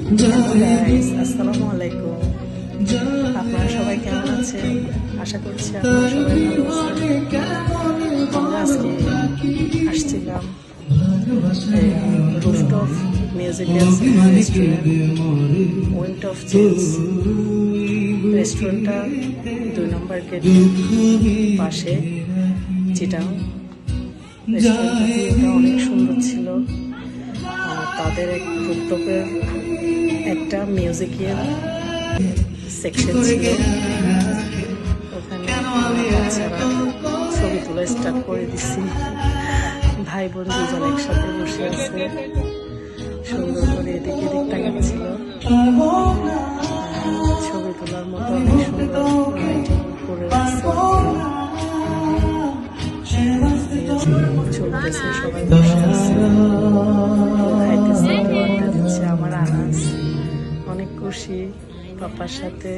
Guys, আসসালামু আলাইকুম। আপনারা সবাই কেমন আছেন? আশা করছি আপনারা সবাই ভালো আছেন। আমরা আজকে আসছিলাম rooftop musical restaurant, wind of change. রেস্টুরেন্টটা 2 নম্বর গেটের পাশে, চিটাং। রেস্টুরেন্টটা অনেক সুন্দর ছিল। তাদের রুফটপের একটা মিউজিক্যাল সেকশন ছিল, ওখানে বাচ্চারা ছবি তোলা স্টার্ট করে দিচ্ছি। ভাই বোন দুজন একসাথে বসে আছে, সুন্দর করে এদিকে এদিক তাকাচ্ছিল। ছবি তোলার মতো অনেক সুন্দর লাইটিং করে রাখছে। চলতেছে, সবাই বসে আছে, খাইতেছে, আড্ডা দিচ্ছে। আমার আনাস অনেক খুশি, পাপার সাথে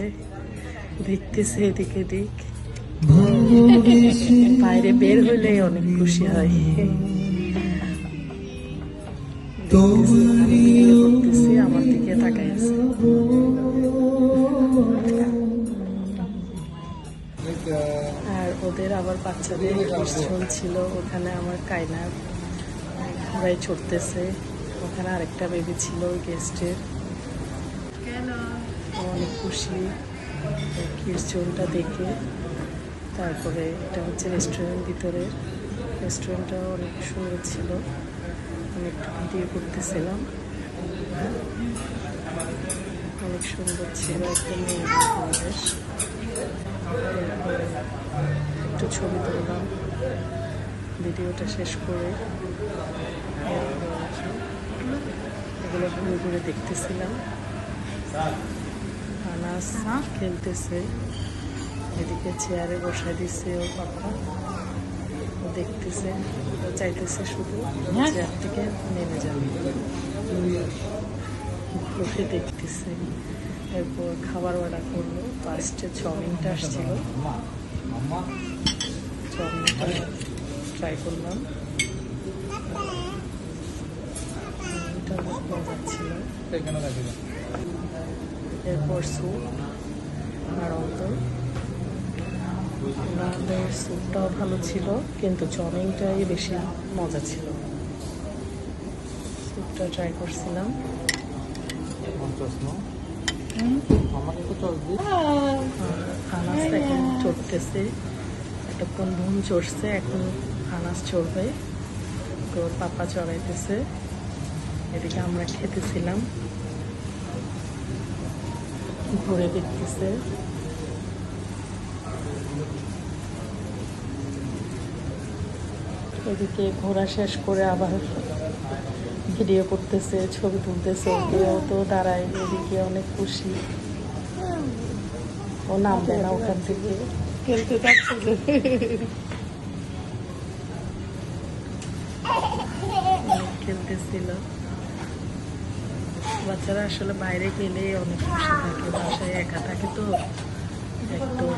দেখতেছে এদিকে দিক। বাইরে বের হইলে অনেক খুশি হয়। দেখতেছি, আমার দিকে তাকাই আছে। আর ওদের আবার বাচ্চাদের রেস্টুরেন্ট ছিল, ওখানে আমার কায়নার ভাই ছুটতেছে। ওখানে আরেকটা বেবি ছিল ওই গেস্টের। অনেক খুশি রেস্টুরেন্টটা দেখে। তারপরে এটা হচ্ছে রেস্টুরেন্ট ভিতরে। রেস্টুরেন্টটা অনেক সুন্দর ছিল, আমি একটু ভিডিও করতেছিলাম। অনেক সুন্দর ছিল, একদম পরিবেশ। একটু ছবি তুললাম, ভিডিওটা শেষ করে এগুলো ঘুরে ঘুরে দেখতেছিলাম। আনাস খেলতেছে, এদিকে চেয়ারে বসাই দিচ্ছে ওর পাপা। ও দেখতেছে, ও চাইতেছে শুধু চেয়ার থেকে নেমে যাবে, বসে দেখতেছে। এরপর খাবার অর্ডার করলো। ফার্স্টে চাউমিনটা আসছিল, চাউমিনটা ট্রাই করলাম। এটা অনেক মজা ছিল। এরপর স্যুপ আর অন্তর। আমাদের স্যুপটাও ভালো ছিল, কিন্তু চাউমিনটাই বেশি মজা ছিল। স্যুপটা ট্রাই করছিলাম। আনাস এখন চড়তেছে, এতক্ষণ ঘুম চড়ছে, এখন আনাস চড়বে। তো পাপা চড়াইতেছে, এদিকে আমরা খেতেছিলাম, ঘুরে দেখতেছে। এদিকে ঘোরা শেষ করে আবার ভিডিও করতেছে, ছবি তুলতেছে। কেউ তো দাঁড়ায়, এদিকে অনেক খুশি। ও নামবে না ওখান থেকে, খেলতে থাকছে। খেলতেছিল। বাচ্চারা আসলে বাইরে গেলে অনেক খুশি থাকে, বাসায় একা থাকে তো একদম।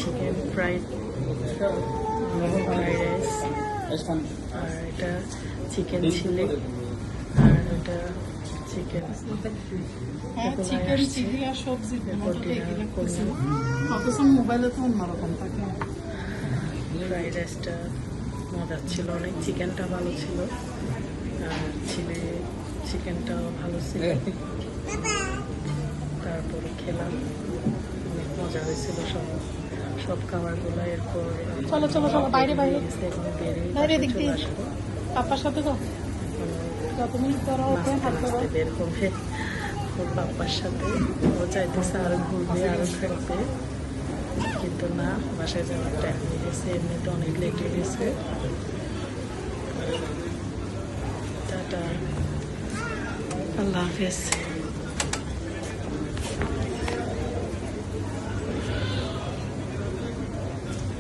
চিকেন ফ্রাইড রাইস, আর এটা চিকেন চিলি, আর এটা চিকেন ফ্রাইড রাইসটা মজার ছিল অনেক, চিকেনটা ভালো ছিল, আর চিকেনটাও ভালো ছিল। তারপরে খেলাম, অনেক মজা হয়েছিল সব খাবারগুলো। এরপর চলো চলো চলো বাইরে বাইরে বাইরে দিক দিয়ে আসবো পাপার সাথে। তো বের হবে ওর পাপার সাথে। ও চাইতেছে আরো ঘুরবে, আরো খেলবে, কিন্তু না, বাসায় যাওয়ার টাইম হয়ে গেছে, এমনিতে অনেক লেট হয়ে গেছে। টাটা, আল্লাহ হাফেজ।